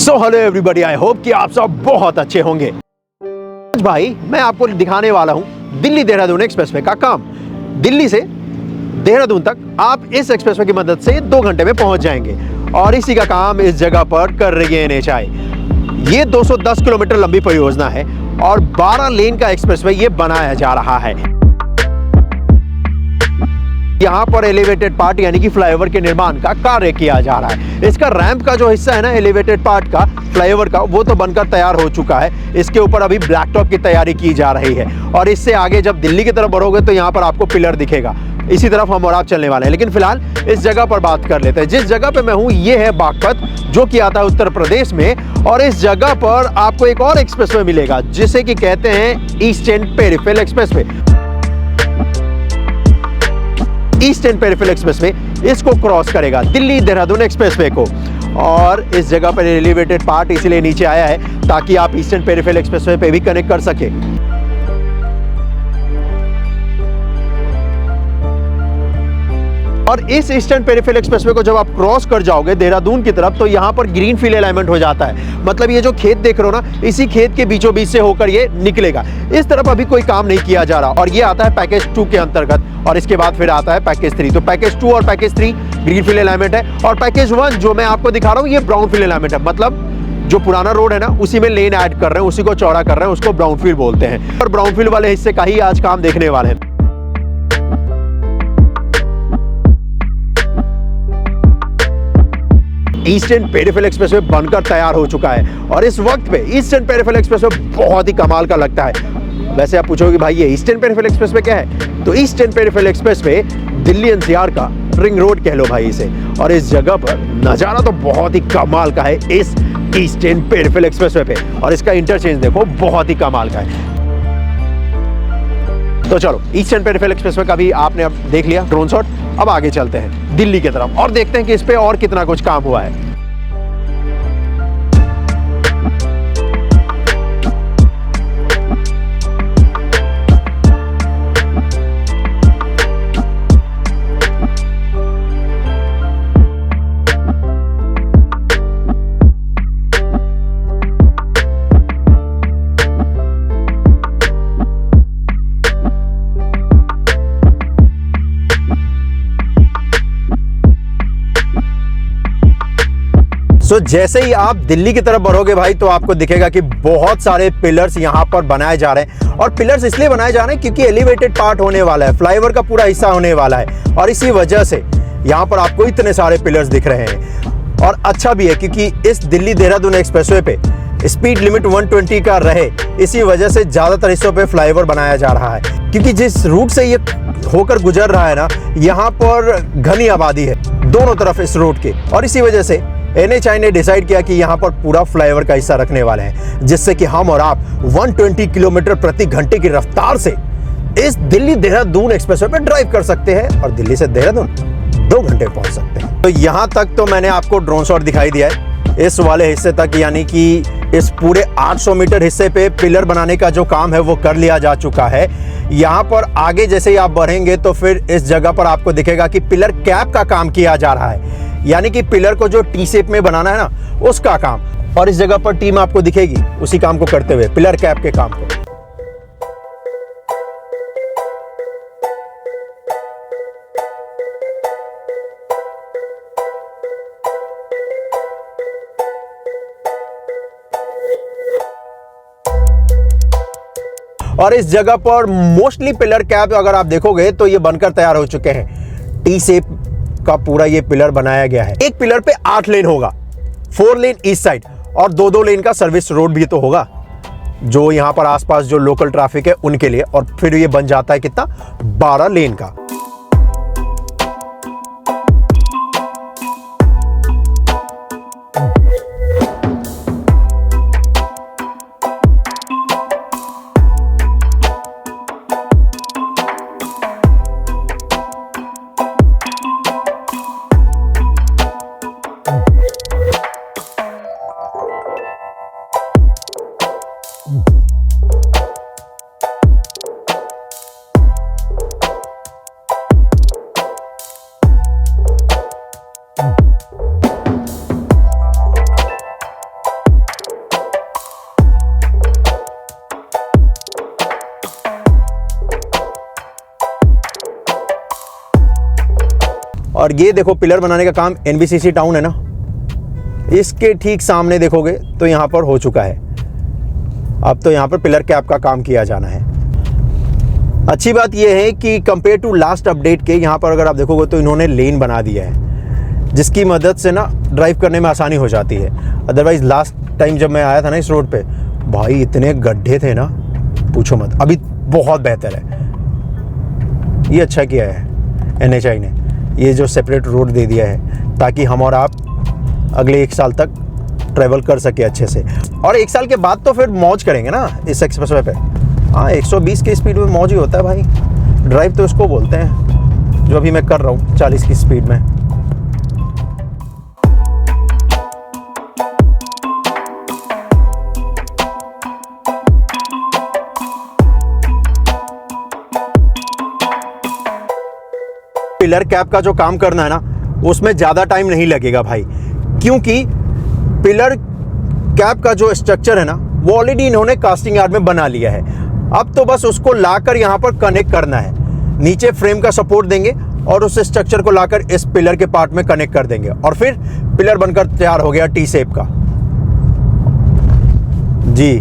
So hello everybody, I hope कि आप सब बहुत अच्छे होंगे। आज भाई मैं आपको दिखाने वाला हूं दिल्ली देहरादून एक्सप्रेसवे का काम। दिल्ली से देहरादून तक आप इस एक्सप्रेसवे की मदद से 2 घंटे में पहुंच जाएंगे और इसी का काम इस जगह पर कर रही है NHAI। ये 210 किलोमीटर लंबी परियोजना है और 12 लेन का एक्सप्रेसवे ये बनाया जा रहा है। यहाँ पर एलिवेटेड पार्ट यानी कि फ्लाईओवर के निर्माण का कार्य किया जा रहा है। इसका रैंप का जो हिस्सा है ना, एलिवेटेड पार्ट का फ्लाईओवर का, वो तो बनकर तैयार हो चुका है। इसके ऊपर अभी ब्लैक टॉप की तैयारी की जा रही है और इससे आगे जब दिल्ली की तरफ बढ़ोगे तो यहाँ पर आपको पिलर दिखेगा। इसी तरफ हम और आप चलने वाले हैं, लेकिन फिलहाल इस जगह पर बात कर लेते हैं। जिस जगह पे मैं हूँ ये है बागपत, जो कि आता है उत्तर प्रदेश में, और इस जगह पर आपको एक और एक्सप्रेसवे मिलेगा जिसे कि कहते हैं eastern peripheral expressway. Eastern peripheral expressway इसको क्रॉस करेगा, दिल्ली देहरादून एक्सप्रेसवे को। और इस जगह पर एलिवेटेड पार्ट इसलिए नीचे आया है ताकि आप ईस्टर्न पेरिफेरल एक्सप्रेसवे पे भी कनेक्ट कर सके। और इस ईस्टर्न पेरिफेरल एक्सप्रेसवे को जब आप क्रॉस कर जाओगे देहरादून की तरफ तो यहाँ पर ग्रीन फील्ड अलाइनमेंट हो जाता है। मतलब ये जो खेत देख रहे हो ना, इसी खेत के बीचों बीच से होकर ये निकलेगा। इस तरफ अभी कोई काम नहीं किया जा रहा और ये आता है पैकेज 2 के अंतर्गत, और इसके बाद फिर आता है पैकेज 3। तो पैकेज 2 और पैकेज 3 ग्रीन फील्ड अलाइनमेंट है, और पैकेज 1 जो मैं आपको दिखा रहा हूँ ये ब्राउन फील्ड अलाइनमेंट है। मतलब जो पुराना रोड है ना, उसी में लेन ऐड कर रहे हैं, उसी को चौड़ा कर रहे हैं, उसको ब्राउन फील्ड बोलते हैं। और ब्राउन फील्ड वाले हिस्से का ही आज काम देखने वाले हैं। ईस्टर्न पेरिफेरल एक्सप्रेसवे बनकर तैयार हो चुका है और इस वक्त पे ईस्टर्न पेरिफेरल एक्सप्रेसवे बहुत ही कमाल का लगता है। वैसे आप पूछोगे भाई ये ईस्टर्न पेरिफेरल एक्सप्रेसवे क्या है, तो eastern peripheral expressway Delhi NCR का रिंग रोड कह लो भाई इसे। और इस जगह पर नजारा तो बहुत ही कमाल का है इस ईस्टर्न पेरिफेरल एक्सप्रेसवे पे, और इसका इंटरचेंज देखो बहुत ही कमाल का है। तो चलो ईस्टर्न पेरिफेरल एक्सप्रेसवे का भी आपने अब देख लिया ड्रोन शॉट। अब आगे चलते हैं दिल्ली की तरफ और देखते हैं कि इस पे और कितना कुछ काम हुआ है। जैसे ही आप दिल्ली की तरफ बढ़ोगे भाई तो आपको दिखेगा कि बहुत सारे पिलर्स यहाँ पर बनाए जा रहे हैं। और पिलर्स इसलिए बनाए जा रहे हैं क्योंकि एलिवेटेड पार्ट होने वाला है, फ्लाईओवर का पूरा हिस्सा होने वाला है, और इसी वजह से यहाँ पर आपको इतने सारे पिलर्स दिख रहे हैं। और अच्छा भी है क्योंकि इस दिल्ली देहरादून एक्सप्रेसवे पे स्पीड लिमिट 120 का रहे, इसी वजह से ज्यादातर हिस्सों पे फ्लाईओवर बनाया जा रहा है। क्योंकि जिस रूट से ये होकर गुजर रहा है ना, यहाँ पर घनी आबादी है दोनों तरफ इस रोड के, और इसी वजह से NHAI ने डिसाइड किया कि यहाँ पर पूरा फ्लाईओवर का हिस्सा रखने वाले हैं, जिससे कि हम और आप 120 किलोमीटर प्रति घंटे की रफ्तार से इस दिल्ली देहरादून एक्सप्रेसवे पे ड्राइव कर सकते हैं और दिल्ली से देहरादून 2 घंटे पहुंच सकते हैं। तो यहाँ तक तो मैंने आपको ड्रोन शॉट दिखाई दिया है। इस वाले हिस्से तक यानी कि इस पूरे 800 मीटर हिस्से पे पिलर बनाने का जो काम है वो कर लिया जा चुका है। यहाँ पर आगे जैसे ही आप बढ़ेंगे तो फिर इस जगह पर आपको दिखेगा कि पिलर कैप का काम किया जा रहा है, यानी कि पिलर को जो टी शेप में बनाना है ना, उसका काम। और इस जगह पर टीम आपको दिखेगी उसी काम को करते हुए, पिलर कैप के काम को। और इस जगह पर मोस्टली पिलर कैप अगर आप देखोगे तो ये बनकर तैयार हो चुके हैं। टी शेप का पूरा ये पिलर बनाया गया है। एक पिलर पे 8 लेन होगा, 4 लेन ईस्ट साइड और 2-2 लेन का सर्विस रोड भी तो होगा, जो यहाँ पर आसपास जो लोकल ट्रैफिक है उनके लिए। और फिर ये बन जाता है कितना, 12 लेन का। और ये देखो पिलर बनाने का काम एनबीसीसी टाउन है ना, इसके ठीक सामने देखोगे तो यहाँ पर हो चुका है। अब तो यहाँ पर पिलर कैप का काम किया जाना है। अच्छी बात यह है कि कंपेयर टू लास्ट अपडेट के यहाँ पर अगर आप देखोगे तो इन्होंने लेन बना दिया है, जिसकी मदद से ना ड्राइव करने में आसानी हो जाती है। अदरवाइज लास्ट टाइम जब मैं आया था ना इस रोड पे, भाई इतने गड्ढे थे ना, पूछो मत। अभी बहुत बेहतर है, ये अच्छा किया है NHAI ने, ये जो सेपरेट रोड दे दिया है ताकि हम और आप अगले 1 साल तक ट्रैवल कर सके अच्छे से। और 1 साल के बाद तो फिर मौज करेंगे ना इस एक्सप्रेसवे पे। हाँ, 120 की स्पीड में मौज ही होता है भाई। ड्राइव तो इसको बोलते हैं जो अभी मैं कर रहा हूँ 40 की स्पीड में। पिलर कैप का जो काम करना है ना, उसमें ज़्यादा टाइम नहीं लगेगा भाई, क्योंकि पिलर कैप का जो स्ट्रक्चर है ना वो ऑलरेडी इन्होंने कास्टिंग यार्ड में बना लिया है। अब तो बस उसको लाकर यहाँ पर कनेक्ट करना है। नीचे फ्रेम का सपोर्ट देंगे और उस स्ट्रक्चर को लाकर इस पिलर के पार्ट में कनेक्ट कर देंगे और फिर पिलर बनकर तैयार हो गया टी शेप का जी।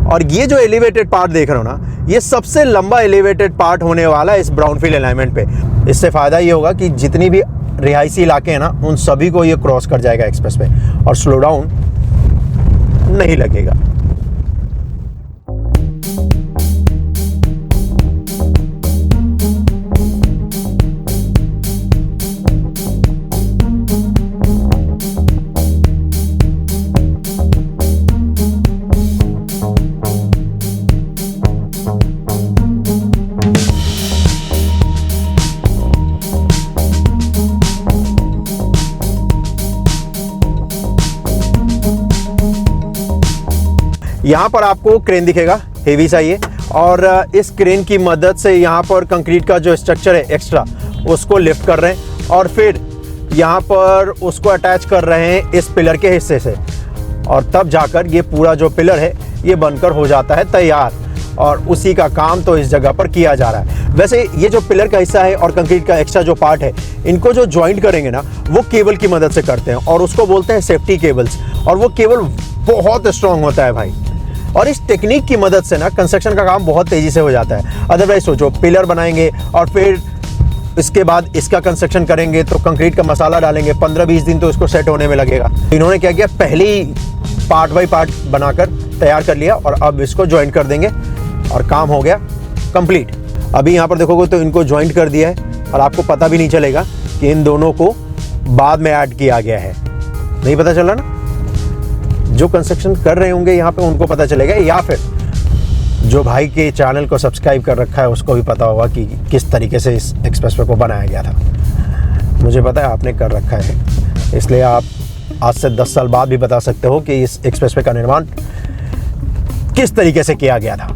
और ये जो एलिवेटेड पार्ट देख रहे हो ना, ये सबसे लंबा एलिवेटेड पार्ट होने वाला है इस ब्राउनफील्ड अलाइनमेंट पे। इससे फ़ायदा ये होगा कि जितनी भी रिहायशी इलाके हैं ना, उन सभी को ये क्रॉस कर जाएगा एक्सप्रेस पे और स्लो डाउन नहीं लगेगा। यहाँ पर आपको क्रेन दिखेगा, हेवी सा ये, और इस क्रेन की मदद से यहाँ पर कंक्रीट का जो स्ट्रक्चर है एक्स्ट्रा, उसको लिफ्ट कर रहे हैं और फिर यहाँ पर उसको अटैच कर रहे हैं इस पिलर के हिस्से से, और तब जाकर ये पूरा जो पिलर है ये बनकर हो जाता है तैयार। और उसी का काम तो इस जगह पर किया जा रहा है। वैसे ये जो पिलर का हिस्सा है और कंक्रीट का एक्स्ट्रा जो पार्ट है, इनको जो ज्वाइंट करेंगे ना, वो केबल की मदद से करते हैं और उसको बोलते हैं सेफ्टी केबल्स, और वो केबल बहुत स्ट्रांग होता है भाई। और इस टेक्निक की मदद से ना कंस्ट्रक्शन का काम बहुत तेज़ी से हो जाता है। अदरवाइज सोचो, पिलर बनाएंगे और फिर इसके बाद इसका कंस्ट्रक्शन करेंगे तो कंक्रीट का मसाला डालेंगे, 15-20 दिन तो इसको सेट होने में लगेगा। इन्होंने क्या किया, पहले ही पार्ट बाई पार्ट बनाकर तैयार कर लिया और अब इसको ज्वाइंट कर देंगे और काम हो गया कंप्लीट। अभी यहाँ पर देखोगे तो इनको ज्वाइंट कर दिया है और आपको पता भी नहीं चलेगा कि इन दोनों को बाद में ऐड किया गया है। नहीं पता चला ना? जो कंस्ट्रक्शन कर रहे होंगे यहाँ पे उनको पता चलेगा, या फिर जो भाई के चैनल को सब्सक्राइब कर रखा है उसको भी पता होगा कि किस तरीके से इस एक्सप्रेसवे को बनाया गया था। मुझे पता है आपने कर रखा है, इसलिए आप आज से 10 साल बाद भी बता सकते हो कि इस एक्सप्रेसवे का निर्माण किस तरीके से किया गया था।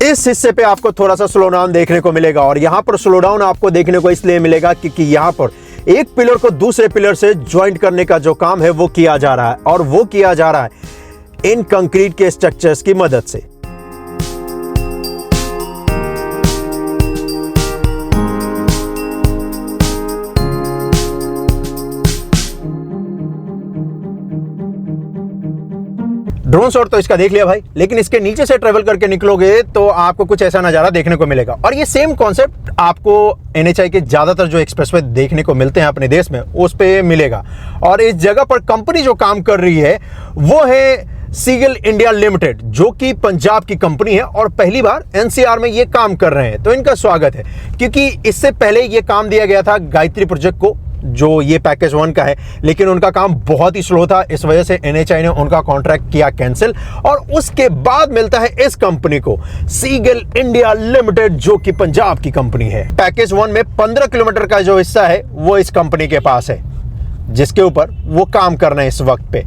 इस हिस्से पे आपको थोड़ा सा स्लो डाउन देखने को मिलेगा, और यहां पर स्लो डाउन आपको देखने को इसलिए मिलेगा क्योंकि यहां पर एक पिलर को दूसरे पिलर से ज्वाइंट करने का जो काम है वो किया जा रहा है, और वो किया जा रहा है इन कंक्रीट के स्ट्रक्चर्स की मदद से। ड्रोन शॉट तो इसका देख लिया भाई, लेकिन इसके नीचे से ट्रेवल करके निकलोगे तो आपको कुछ ऐसा नज़ारा देखने को मिलेगा। और ये सेम कॉन्सेप्ट आपको NHAI के ज़्यादातर जो एक्सप्रेसवे देखने को मिलते हैं अपने देश में, उस पे मिलेगा। और इस जगह पर कंपनी जो काम कर रही है वो है सीगल इंडिया लिमिटेड, जो कि पंजाब की कंपनी है और पहली बार NCR में ये काम कर रहे हैं। तो इनका स्वागत है, क्योंकि इससे पहले ये काम दिया गया था गायत्री प्रोजेक्ट को, जो ये पैकेज 1 का है, लेकिन उनका काम बहुत ही स्लो था। इस वजह से NHAI ने उनका कॉन्ट्रैक्ट किया कैंसिल, और उसके बाद मिलता है इस कंपनी को सीगल इंडिया लिमिटेड, जो कि पंजाब की कंपनी है। पैकेज 1 में 15 किलोमीटर का जो हिस्सा है वो इस कंपनी के पास है, जिसके ऊपर वो काम कर रहे हैं इस वक्त पे।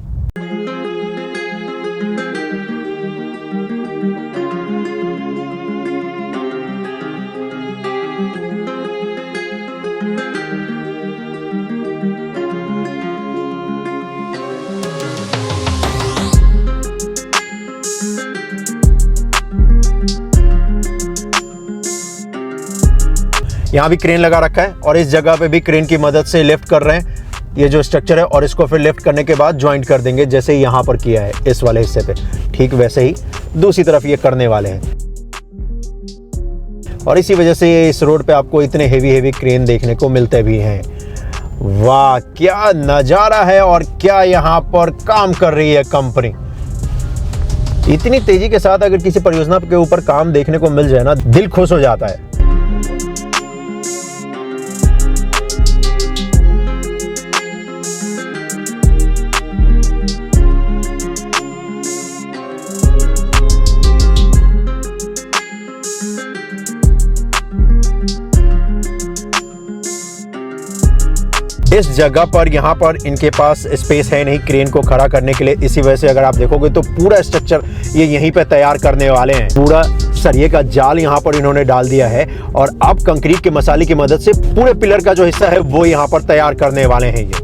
यहाँ भी क्रेन लगा रखा है और इस जगह पे भी क्रेन की मदद से लिफ्ट कर रहे हैं ये जो स्ट्रक्चर है, और इसको फिर लिफ्ट करने के बाद ज्वाइंट कर देंगे, जैसे यहाँ पर किया है इस वाले हिस्से पे, ठीक वैसे ही दूसरी तरफ ये करने वाले हैं। और इसी वजह से इस रोड पे आपको इतने हेवी क्रेन देखने को मिलते भी हैं। वाह क्या नज़ारा है और क्या यहाँ पर काम कर रही है कंपनी। इतनी तेजी के साथ अगर किसी परियोजना के ऊपर काम देखने को मिल जाए ना, दिल खुश हो जाता है। इस जगह पर यहाँ पर इनके पास स्पेस है नहीं क्रेन को खड़ा करने के लिए, इसी वजह से अगर आप देखोगे तो पूरा स्ट्रक्चर ये यहीं पे तैयार करने वाले हैं। पूरा सरिये का जाल यहाँ पर इन्होंने डाल दिया है और अब कंक्रीट के मसाले की मदद से पूरे पिलर का जो हिस्सा है वो यहाँ पर तैयार करने वाले हैं ये।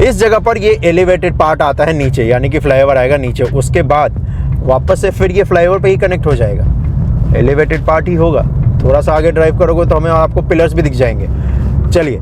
इस जगह पर ये एलिवेटेड पार्ट आता है नीचे, यानी कि फ्लाईओवर आएगा नीचे, उसके बाद वापस से फिर ये फ्लाईओवर पे ही कनेक्ट हो जाएगा। एलिवेटेड पार्ट ही होगा। थोड़ा सा आगे ड्राइव करोगे तो हमें आपको पिलर्स भी दिख जाएंगे। चलिए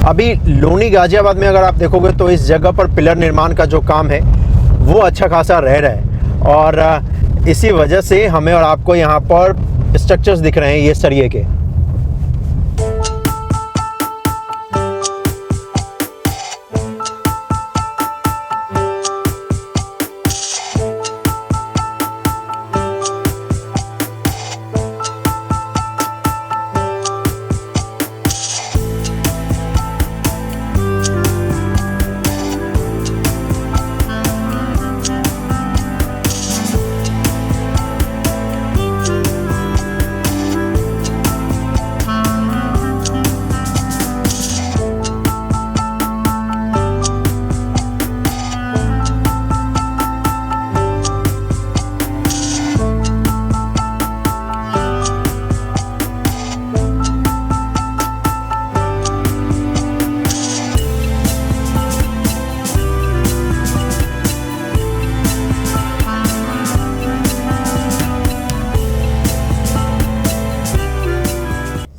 अभी लोनी गाजियाबाद में अगर आप देखोगे तो इस जगह पर पिलर निर्माण का जो काम है वो अच्छा खासा रह रहा है, और इसी वजह से हमें और आपको यहाँ पर स्ट्रक्चर्स दिख रहे हैं ये सरिये के।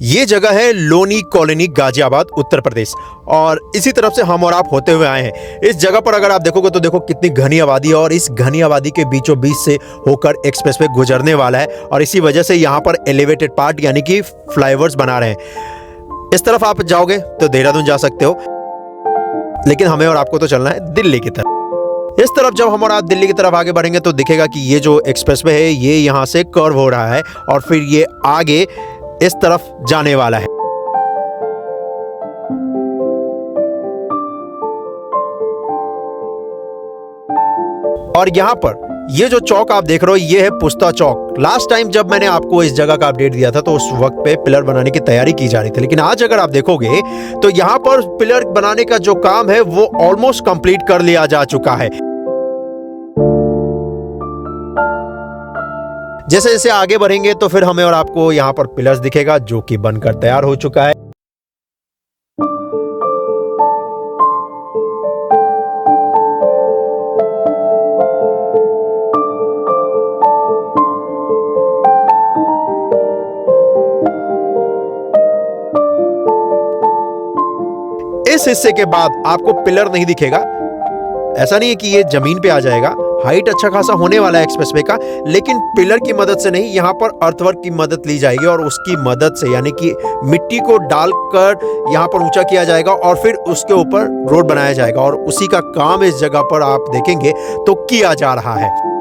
ये जगह है लोनी कॉलोनी, गाजियाबाद, उत्तर प्रदेश। और इसी तरफ से हम और आप होते हुए आए हैं। इस जगह पर अगर आप देखोगे तो देखो कितनी घनी आबादी है, और इस घनी आबादी के बीचों बीच से होकर एक्सप्रेसवे गुजरने वाला है, और इसी वजह से यहाँ पर एलिवेटेड पार्ट यानी कि फ्लाईओवर्स बना रहे हैं। इस तरफ आप जाओगे तो देहरादून जा सकते हो, लेकिन हमें और आपको तो चलना है दिल्ली की तरफ। इस तरफ जब हम और आप दिल्ली की तरफ आगे बढ़ेंगे तो दिखेगा कि ये जो एक्सप्रेसवे है ये यहाँ से कर्व हो रहा है, और फिर ये आगे इस तरफ जाने वाला है। और यहां पर ये जो चौक आप देख रहे हो ये है पुस्ता चौक। लास्ट टाइम जब मैंने आपको इस जगह का अपडेट दिया था तो उस वक्त पे पिलर बनाने की तैयारी की जा रही थी, लेकिन आज अगर आप देखोगे तो यहां पर पिलर बनाने का जो काम है वो ऑलमोस्ट कंप्लीट कर लिया जा चुका है। जैसे जैसे आगे बढ़ेंगे तो फिर हमें और आपको यहां पर पिलर्स दिखेगा जो कि बनकर तैयार हो चुका है। इस हिस्से के बाद आपको पिलर नहीं दिखेगा। ऐसा नहीं है कि ये जमीन पे आ जाएगा, हाइट अच्छा खासा होने वाला है एक्सप्रेसवे का, लेकिन पिलर की मदद से नहीं, यहाँ पर अर्थवर्क की मदद ली जाएगी और उसकी मदद से यानी कि मिट्टी को डालकर यहाँ पर ऊंचा किया जाएगा और फिर उसके ऊपर रोड बनाया जाएगा, और उसी का काम इस जगह पर आप देखेंगे तो किया जा रहा है।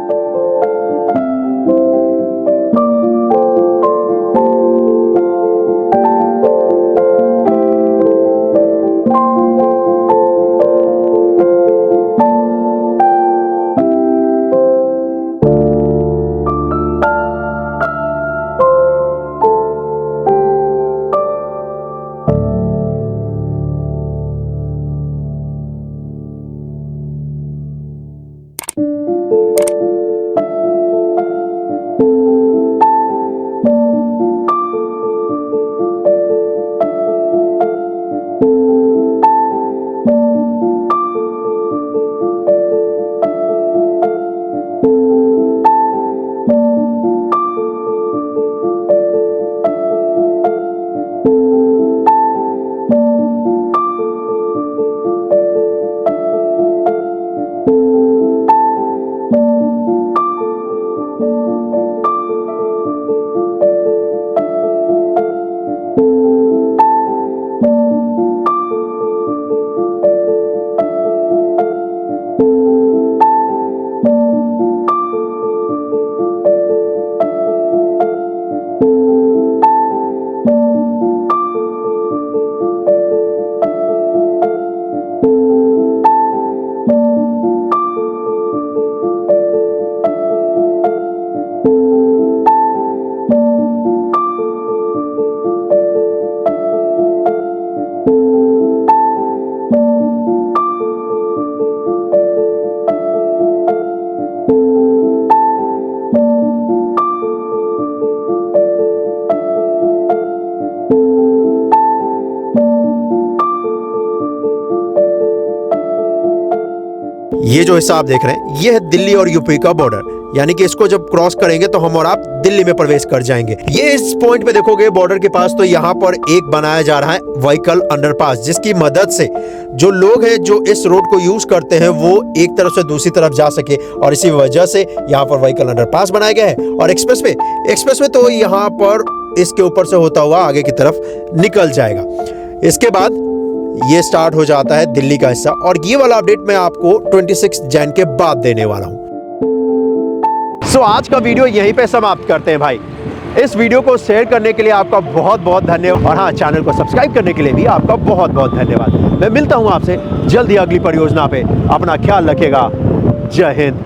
ये जो हिस्सा आप देख रहे हैं ये है दिल्ली और यूपी का बॉर्डर, यानी कि इसको जब क्रॉस करेंगे तो हम और आप दिल्ली में प्रवेश कर जाएंगे। ये इस पॉइंट पे देखोगे बॉर्डर के पास, तो यहाँ पर एक बनाया जा रहा है व्हीकल अंडरपास, जिसकी मदद से जो लोग हैं जो इस रोड को यूज करते हैं वो एक तरफ से दूसरी तरफ जा सके, और इसी वजह से यहाँ पर व्हीकल अंडरपास बनाया गया है। और एक्सप्रेसवे तो यहाँ पर इसके ऊपर से होता हुआ आगे की तरफ निकल जाएगा। इसके बाद ये स्टार्ट हो जाता है दिल्ली का हिस्सा, और ये वाला अपडेट मैं आपको 26 जैन के बाद देने वाला हूं। सो आज का वीडियो यहीं पे समाप्त करते हैं भाई। इस वीडियो को शेयर करने के लिए आपका बहुत बहुत धन्यवाद, और हाँ, चैनल को सब्सक्राइब करने के लिए भी आपका बहुत बहुत धन्यवाद। मैं मिलता हूं आपसे जल्दी अगली परियोजना पे। अपना ख्याल रखिएगा। जय हिंद।